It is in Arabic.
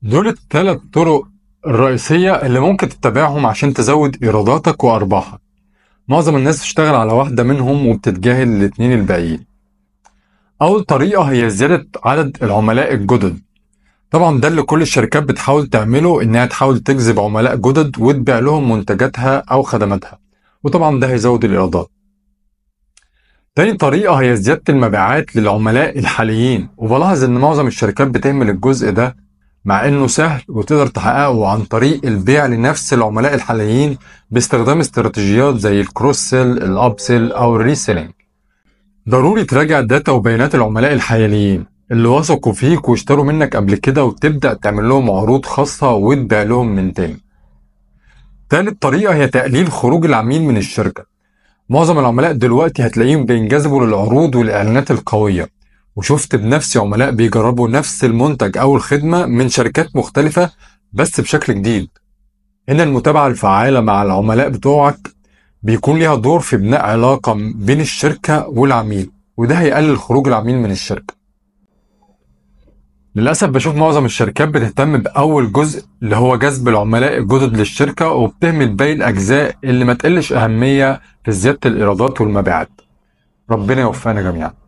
دول الثلاث طرق الرئيسية اللي ممكن تتبعهم عشان تزود إيراداتك وأرباحك. معظم الناس بتشتغل على واحدة منهم وبتتجاهل الاتنين الباقيين. أول طريقة هي زيادة عدد العملاء الجدد. طبعا ده اللي كل الشركات بتحاول تعمله، إنها تحاول تجذب عملاء جدد وتبيع لهم منتجاتها أو خدماتها، وطبعا ده هيزود الإيرادات. تاني طريقة هي زيادة المبيعات للعملاء الحاليين، وبلاحظ إن معظم الشركات بتهمل الجزء ده مع إنه سهل وتقدر تحققه عن طريق البيع لنفس العملاء الحاليين باستخدام استراتيجيات زي الكروس سيل، الأب سيل أو الريسيلينج. ضروري تراجع داتا وبيانات العملاء الحاليين اللي وثقوا فيك واشتروا منك قبل كده، وتبدأ تعمل لهم عروض خاصة وتبيع لهم من تاني. تالت طريقة هي تقليل خروج العميل من الشركة. معظم العملاء دلوقتي هتلاقيهم بينجذبوا للعروض والإعلانات القوية، وشفت بنفسي عملاء بيجربوا نفس المنتج أو الخدمة من شركات مختلفة بس بشكل جديد. هنا المتابعة الفعالة مع العملاء بتوعك بيكون ليها دور في بناء علاقة بين الشركة والعميل، وده هيقلل خروج العميل من الشركة. للأسف بشوف معظم الشركات بتهتم بأول جزء اللي هو جذب العملاء الجدد للشركة، وبتهمل باقي الأجزاء اللي ما تقلش أهمية في زيادة الإيرادات والمبيعات. ربنا يوفقنا جميعا.